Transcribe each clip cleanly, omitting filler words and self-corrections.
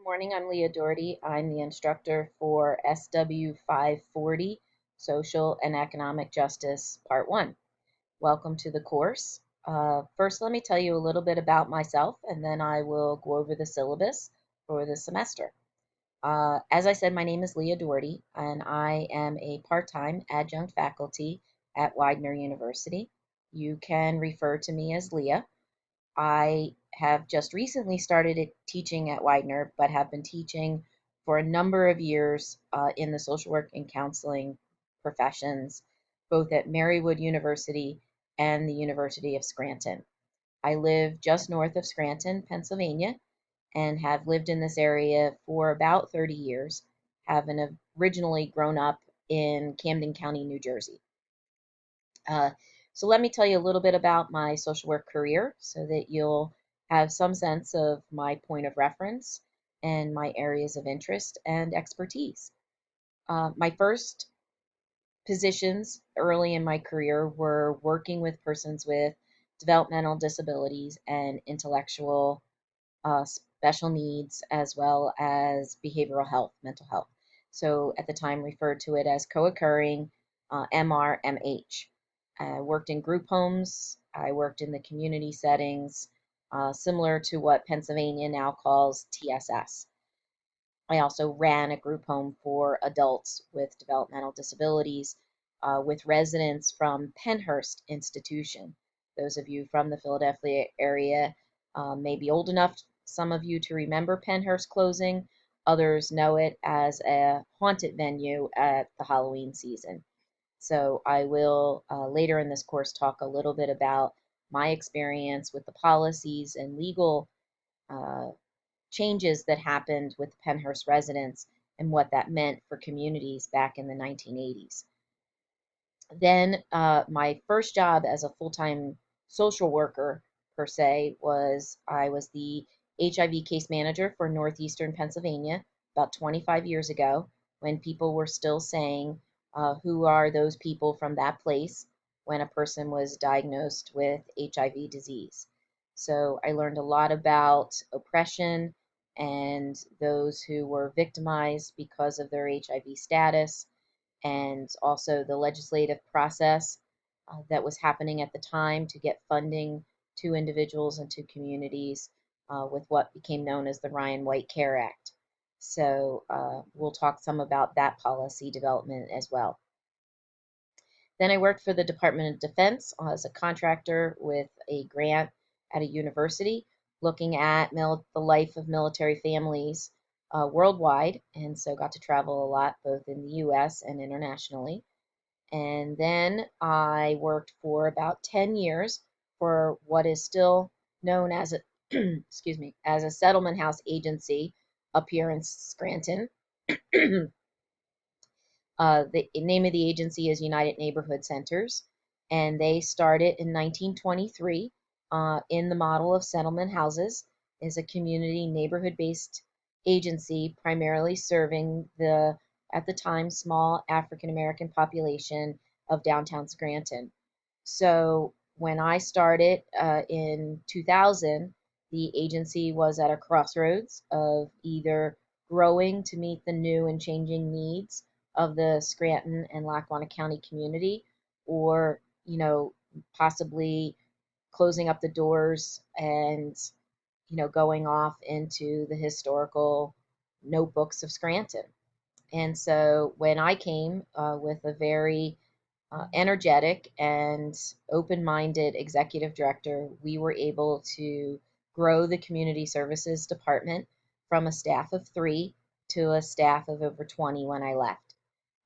morning. I'm Leah Doherty. I'm the instructor for SW 540, Social and Economic Justice, Part 1. Welcome to the course. First, let me tell you a little bit about myself, and then I will go over the syllabus for the semester. As I said, my name is Leah Doherty, and I am a part-time adjunct faculty at Widener University. You can refer to me as Leah. I have just recently started teaching at Widener, but have been teaching for a number of years in the social work and counseling professions, both at Marywood University and the University of Scranton. I live just north of Scranton, Pennsylvania, and have lived in this area for about 30 years, having originally grown up in Camden County, New Jersey. So let me tell you a little bit about my social work career so that you'll have some sense of my point of reference and my areas of interest and expertise. My first positions early in my career were working with persons with developmental disabilities and intellectual special needs, as well as behavioral health, mental health. So at the time referred to it as co-occurring MRMH. I worked in group homes. I worked in the community settings, similar to what Pennsylvania now calls TSS. I also ran a group home for adults with developmental disabilities with residents from Pennhurst Institution. Those of you from the Philadelphia area may be old enough, some of you, to remember Pennhurst closing. Others know it as a haunted venue at the Halloween season. So I will later in this course talk a little bit about my experience with the policies and legal uh, changes that happened with the Pennhurst residents and what that meant for communities back in the 1980s. Then my first job as a full-time social worker, per se, was I was the HIV case manager for Northeastern Pennsylvania about 25 years ago, when people were still saying, who are those people from that place, when a person was diagnosed with HIV disease. So I learned a lot about oppression and those who were victimized because of their HIV status, and also the legislative process that was happening at the time to get funding to individuals and to communities with what became known as the Ryan White Care Act. So we'll talk some about that policy development as well. Then I worked for the Department of Defense as a contractor with a grant at a university looking at the life of military families worldwide, and so got to travel a lot both in the US and internationally. And then I worked for about 10 years for what is still known as a excuse me, as a settlement house agency up here in Scranton. The name of the agency is United Neighborhood Centers, and they started in 1923 in the model of settlement houses as a community neighborhood-based agency, primarily serving the, at the time, small African American population of downtown Scranton. So when I started in 2000, the agency was at a crossroads of either growing to meet the new and changing needs of the Scranton and Lackawanna County community, or, possibly closing up the doors and, going off into the historical notebooks of Scranton. And so when I came with a very energetic and open minded executive director, we were able to grow the community services department from a staff of 3 to a staff of over 20 when I left.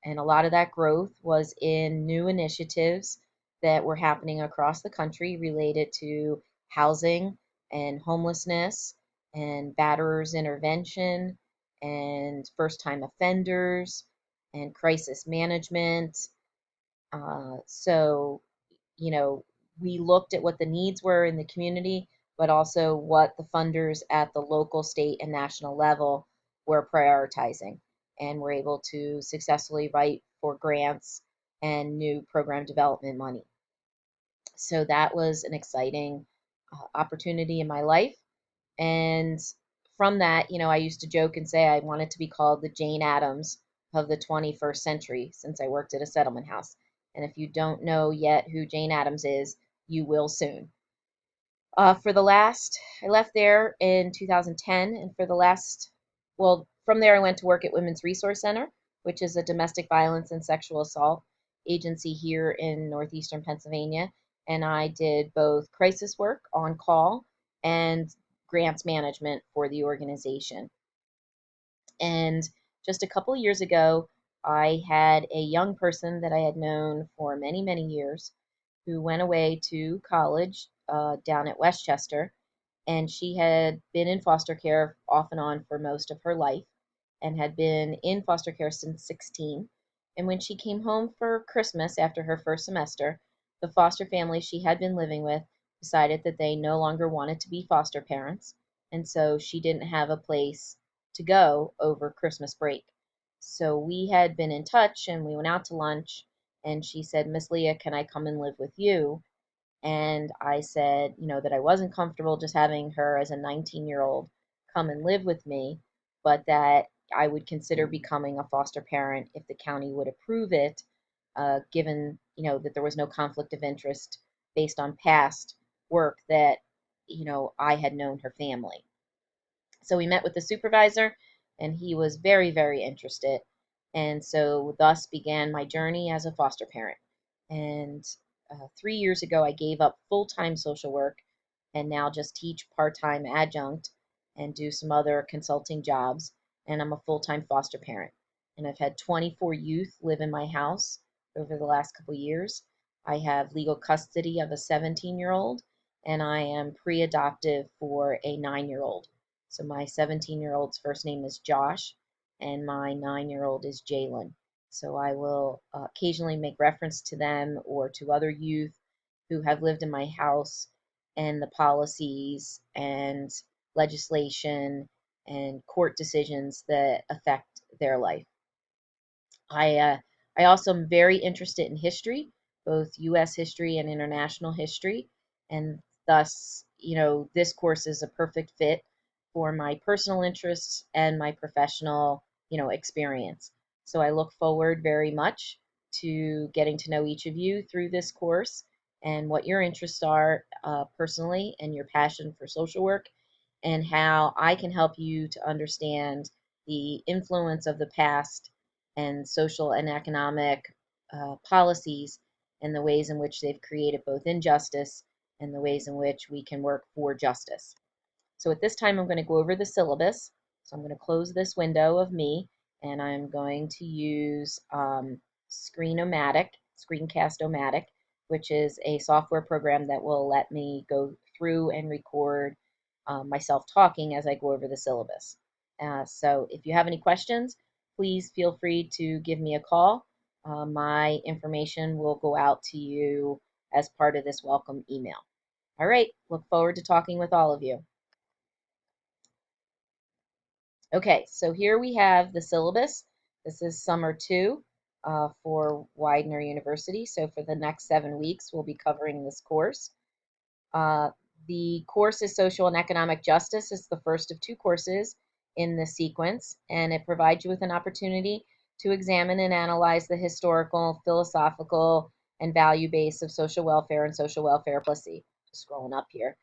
And a lot of that growth was in new initiatives that were happening across the country related to housing and homelessness and batterers intervention and first time offenders and crisis management. So, you know, we looked at what the needs were in the community, but also what the funders at the local, state, and national level were prioritizing, and were able to successfully write for grants and new program development money. So that was an exciting opportunity in my life. And from that, I used to joke and say I wanted to be called the Jane Addams of the 21st century since I worked at a settlement house. And if you don't know yet who Jane Addams is, you will soon. I left there in 2010, and from there I went to work at Women's Resource Center, which is a domestic violence and sexual assault agency here in northeastern Pennsylvania. And I did both crisis work on call and grants management for the organization. And just a couple of years ago, I had a young person that I had known for many, many years who went away to college down at Westchester, and she had been in foster care off and on for most of her life and had been in foster care since 16. And when she came home for Christmas after her first semester, the foster family she had been living with decided that they no longer wanted to be foster parents, and so she didn't have a place to go over Christmas break. So we had been in touch and we went out to lunch, and she said, "Miss Leah, can I come and live with you?" And I said, that I wasn't comfortable just having her as a 19-year-old come and live with me, but that I would consider becoming a foster parent if the county would approve it, given, that there was no conflict of interest based on past work that, I had known her family. So we met with the supervisor, and he was very, very interested. And so thus began my journey as a foster parent. And 3 years ago, I gave up full time social work and now just teach part time adjunct and do some other consulting jobs. And I'm a full time foster parent. And I've had 24 youth live in my house over the last couple years. I have legal custody of a 17-year-old, and I am pre adoptive for a 9-year-old. So my 17-year-old's first name is Josh, and my 9-year-old is Jalen. So I will occasionally make reference to them or to other youth who have lived in my house and the policies and legislation and court decisions that affect their life. I also am very interested in history, both U.S. history and international history, and thus, this course is a perfect fit for my personal interests and my professional, experience. So I look forward very much to getting to know each of you through this course and what your interests are personally and your passion for social work, and how I can help you to understand the influence of the past and social and economic policies and the ways in which they've created both injustice and the ways in which we can work for justice. So at this time, I'm going to go over the syllabus. So I'm going to close this window of me, and I'm going to use Screencast-O-Matic, which is a software program that will let me go through and record myself talking as I go over the syllabus. So if you have any questions, please feel free to give me a call. My information will go out to you as part of this welcome email. All right, look forward to talking with all of you. Okay, so here we have the syllabus. This is summer 2 for Widener University. So for the next 7 weeks, we'll be covering this course. The course is Social and Economic Justice. It's the first of 2 courses in this sequence, and it provides you with an opportunity to examine and analyze the historical, philosophical, and value base of social welfare and social welfare policy. Just scrolling up here.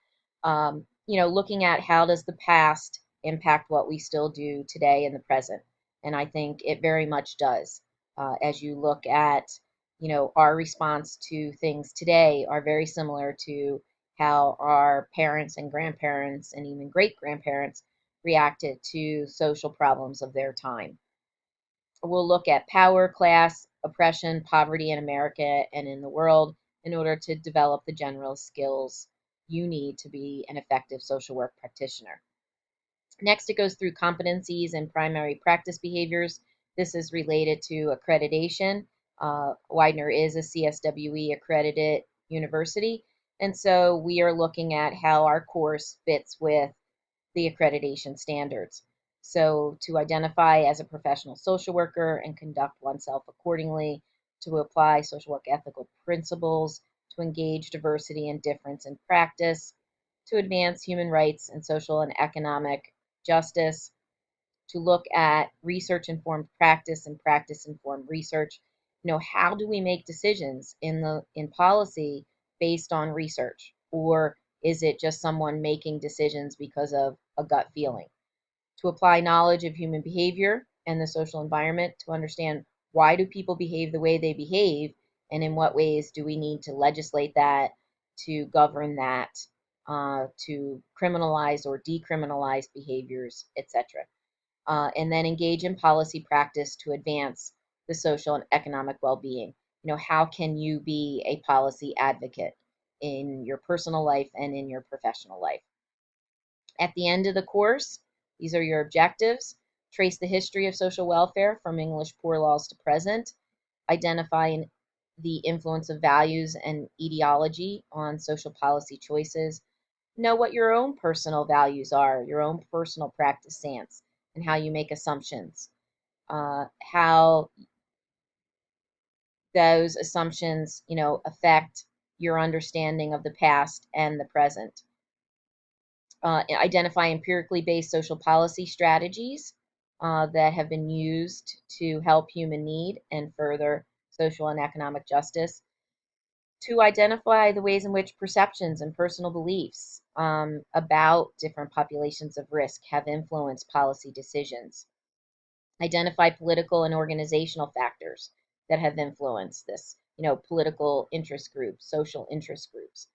Looking at how does the past impact what we still do today in the present. And I think it very much does. As you look at, our response to things today are very similar to how our parents and grandparents and even great grandparents reacted to social problems of their time. We'll look at power, class, oppression, poverty in America and in the world in order to develop the general skills you need to be an effective social work practitioner. Next, it goes through competencies and primary practice behaviors. This is related to accreditation. Widener is a CSWE accredited university, and so we are looking at how our course fits with the accreditation standards. So to identify as a professional social worker and conduct oneself accordingly, to apply social work ethical principles, to engage diversity and difference in practice, to advance human rights and social and economic justice, to look at research-informed practice and practice-informed research. How do we make decisions in policy based on research, or is it just someone making decisions because of a gut feeling? To apply knowledge of human behavior and the social environment to understand why do people behave the way they behave, and in what ways do we need to legislate that, to govern that, to criminalize or decriminalize behaviors, etc. And then engage in policy practice to advance the social and economic well-being. How can you be a policy advocate in your personal life and in your professional life? At the end of the course, these are your objectives. Trace the history of social welfare from English poor laws to present. Identify the influence of values and ideology on social policy choices. Know what your own personal values are, your own personal practice stance, and how you make assumptions. How those assumptions, affect your understanding of the past and the present. Identify empirically based social policy strategies that have been used to help human need and further social and economic justice. To identify the ways in which perceptions and personal beliefs about different populations of risk have influenced policy decisions. Identify political and organizational factors that have influenced this, political interest groups, social interest groups.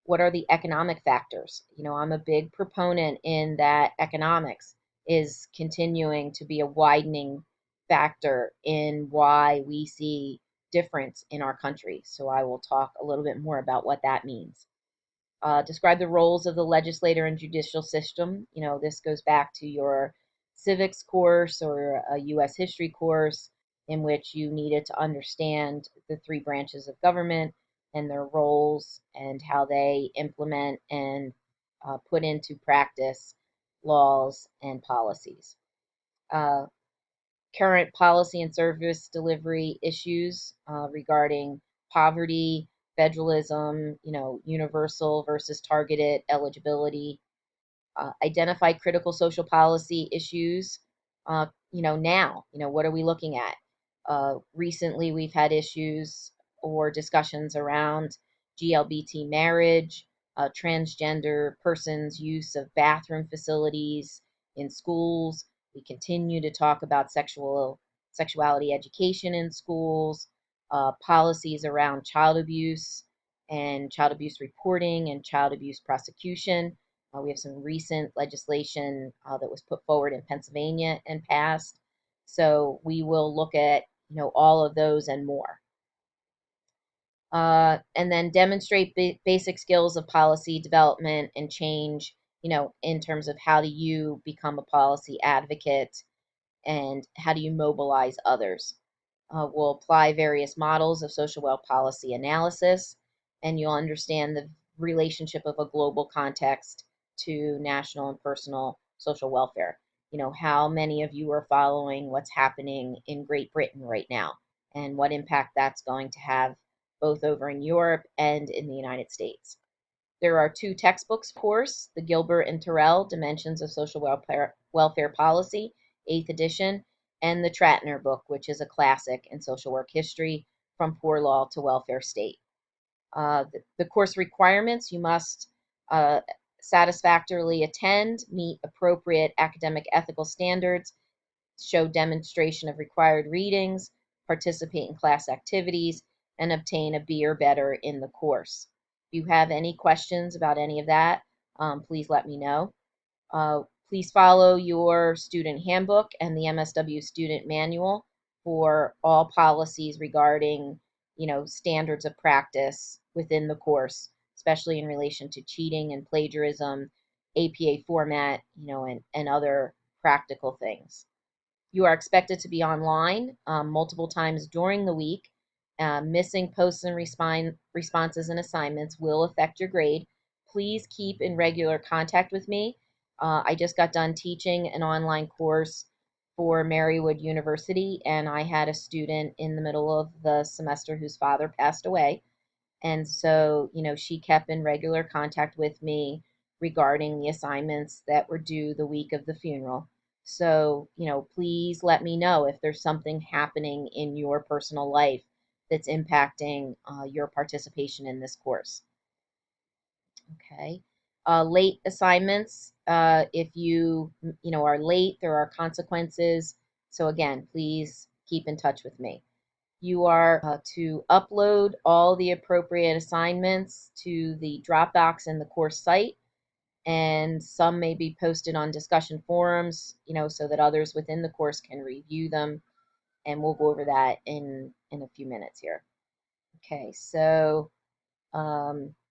What are the economic factors? I'm a big proponent in that economics is continuing to be a widening factor in why we see difference in our country. So I will talk a little bit more about what that means. Describe the roles of the legislator and judicial system. This goes back to your civics course or a U.S. history course in which you needed to understand the three branches of government and their roles and how they implement and put into practice laws and policies. Uh, Current policy and service delivery issues regarding poverty, federalism, universal versus targeted eligibility. Identify critical social policy issues. Now, what are we looking at? Recently, we've had issues or discussions around GLBT marriage, transgender persons' use of bathroom facilities in schools. We continue to talk about sexuality education in schools, policies around child abuse and child abuse reporting and child abuse prosecution. We have some recent legislation that was put forward in Pennsylvania and passed. So we will look at all of those and more. And then demonstrate basic skills of policy development and change, in terms of how do you become a policy advocate and how do you mobilize others. We'll apply various models of social well policy analysis, and you'll understand the relationship of a global context to national and personal social welfare. How many of you are following what's happening in Great Britain right now and what impact that's going to have both over in Europe and in the United States. There are two textbooks course, the Gilbert and Terrell Dimensions of Social Welfare Policy, 8th edition, and the Trattner book, which is a classic in social work history, From Poor Law to Welfare State. The course requirements, you must satisfactorily attend, meet appropriate academic ethical standards, show demonstration of required readings, participate in class activities, and obtain a B or better in the course. If you have any questions about any of that, please let me know. Please follow your student handbook and the MSW student manual for all policies regarding, standards of practice within the course, especially in relation to cheating and plagiarism, APA format, and other practical things. You are expected to be online multiple times during the week. Missing posts and responses and assignments will affect your grade. Please keep in regular contact with me. I just got done teaching an online course for Marywood University, and I had a student in the middle of the semester whose father passed away. And so, she kept in regular contact with me regarding the assignments that were due the week of the funeral. So, please let me know if there's something happening in your personal life that's impacting your participation in this course. Okay. Late assignments. If you are late, there are consequences. So again, please keep in touch with me. You are to upload all the appropriate assignments to the Dropbox in the course site, and some may be posted on discussion forums, so that others within the course can review them. And we'll go over that in a few minutes here. Okay, so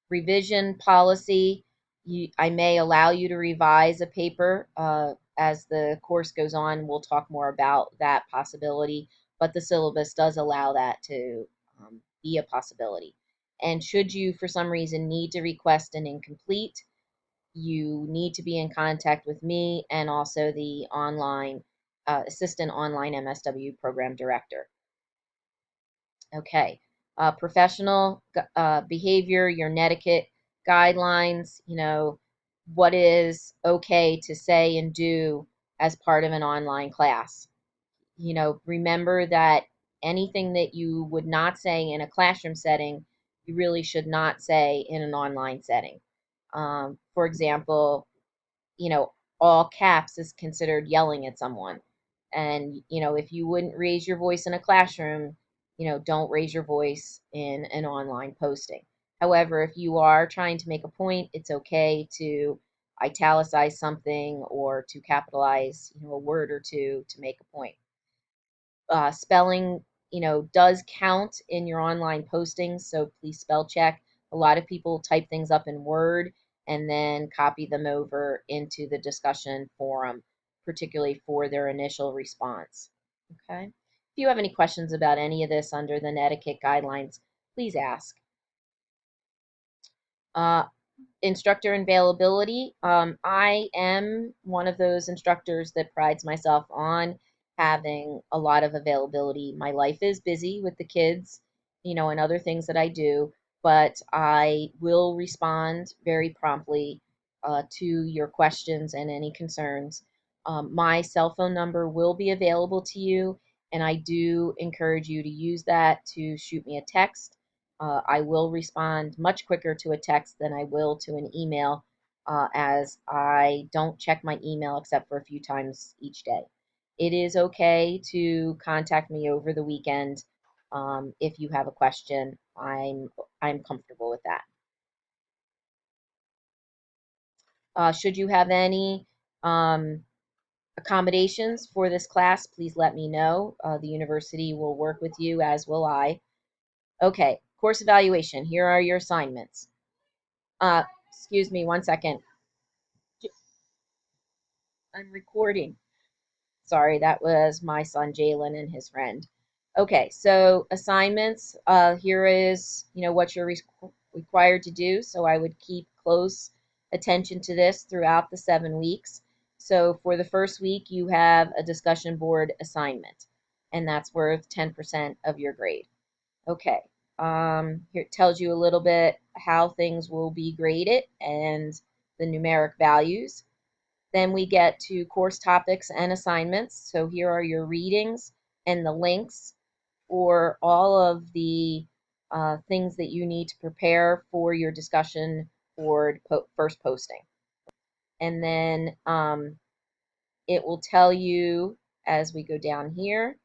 revision policy. I may allow you to revise a paper as the course goes on. We'll talk more about that possibility, but the syllabus does allow that to be a possibility. And should you, for some reason, need to request an incomplete, you need to be in contact with me and also the online assistant online MSW program director. Okay. Professional behavior, your netiquette guidelines, what is okay to say and do as part of an online class. Remember that anything that you would not say in a classroom setting, you really should not say in an online setting. For example, you know, all caps is considered yelling at someone. And, if you wouldn't raise your voice in a classroom, don't raise your voice in an online posting. However, if you are trying to make a point, it's okay to italicize something or to capitalize, a word or two to make a point. Spelling, does count in your online postings, so please spell check. A lot of people type things up in Word and then copy them over into the discussion forum, particularly for their initial response. Okay. If you have any questions about any of this under the etiquette guidelines, please ask. Instructor availability. I am one of those instructors that prides myself on having a lot of availability. My life is busy with the kids, and other things that I do, but I will respond very promptly to your questions and any concerns. My cell phone number will be available to you, and I do encourage you to use that to shoot me a text. I will respond much quicker to a text than I will to an email, as I don't check my email except for a few times each day. It is okay to contact me over the weekend if you have a question. I'm comfortable with that. Should you have any accommodations for this class, please let me know. The university will work with you, as will I. Okay, course evaluation. Here are your assignments. Excuse me one second. I'm recording. Sorry, that was my son Jalen and his friend. Okay, so assignments. Here is, what you're required to do. So I would keep close attention to this throughout the 7 weeks. So for the first week, you have a discussion board assignment, and that's worth 10% of your grade. Okay. Here it tells you a little bit how things will be graded and the numeric values. Then we get to course topics and assignments. So here are your readings and the links for all of the things that you need to prepare for your discussion board first posting. And then it will tell you, as we go down here,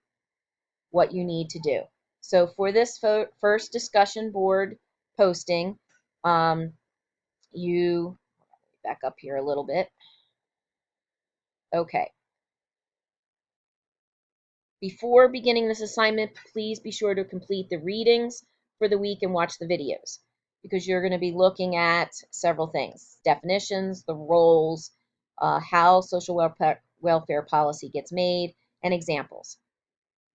what you need to do. So for this first discussion board posting, you back up here a little bit. Okay. Before beginning this assignment, please be sure to complete the readings for the week and watch the videos, because you're going to be looking at several things: definitions, the roles, how social welfare policy gets made, and examples.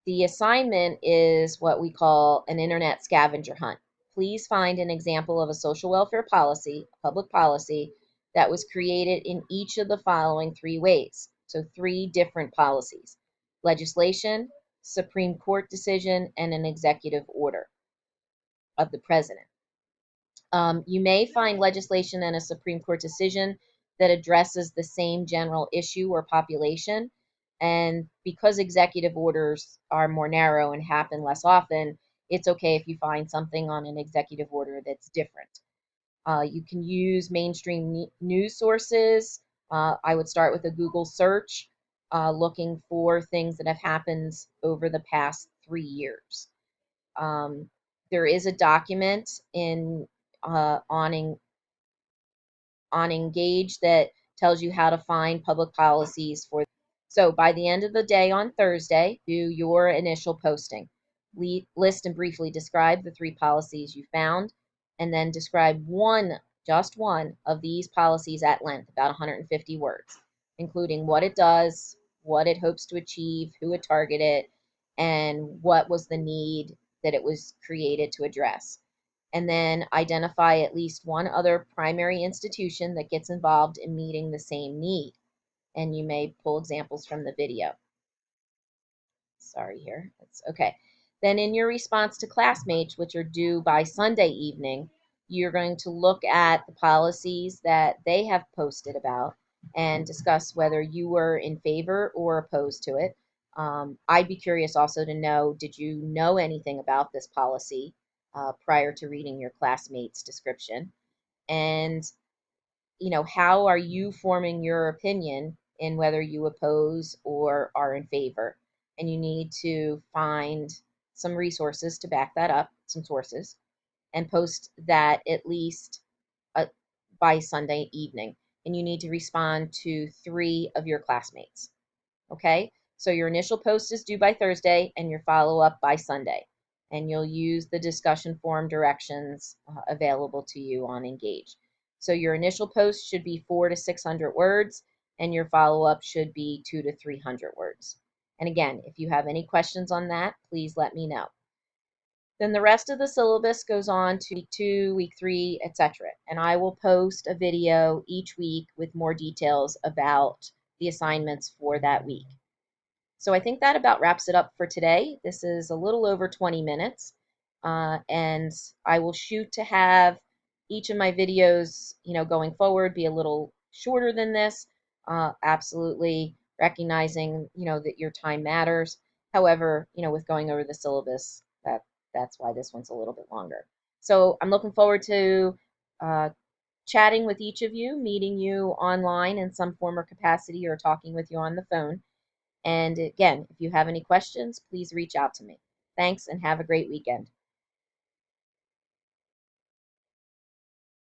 The assignment is what we call an internet scavenger hunt. Please find an example of a social welfare policy, public policy, that was created in each of the following 3 ways. So 3 different policies: legislation, Supreme Court decision, and an executive order of the president. You may find legislation and a Supreme Court decision that addresses the same general issue or population. And because executive orders are more narrow and happen less often, it's okay if you find something on an executive order that's different. You can use mainstream news sources. I would start with a Google search, looking for things that have happened over the past 3 years. Um, there is a document in on Engage that tells you how to find public policies for. So by the end of the day on Thursday, do your initial posting. List and briefly describe the 3 policies you found, and then describe just one of these policies at length, about 150 words, including what it does, what it hopes to achieve, who it targeted, and what was the need that it was created to address, and then identify at least one other primary institution that gets involved in meeting the same need. And you may pull examples from the video. Sorry here. That's okay. Then in your response to classmates, which are due by Sunday evening, you're going to look at the policies that they have posted about and discuss whether you were in favor or opposed to it. I'd be curious also to know, did you know anything about this policy prior to reading your classmates' description? And how are you forming your opinion in whether you oppose or are in favor? And you need to find some resources to back that up, some sources, and post that at least uh, by Sunday evening. And you need to respond to 3 of your classmates. Okay? So your initial post is due by Thursday and your follow up by Sunday. And you'll use the discussion forum directions available to you on Engage. So your initial post should be 400 to 600 words, and your follow up should be 200 to 300 words. And again, if you have any questions on that, please let me know. Then the rest of the syllabus goes on to week 2, week 3, etc. And I will post a video each week with more details about the assignments for that week. So I think that about wraps it up for today. This is a little over 20 minutes, and I will shoot to have each of my videos, going forward be a little shorter than this, absolutely recognizing, that your time matters. However, with going over the syllabus, that's why this one's a little bit longer. So I'm looking forward to uh, chatting with each of you, meeting you online in some form or capacity, or talking with you on the phone. And again, if you have any questions, please reach out to me. Thanks and have a great weekend.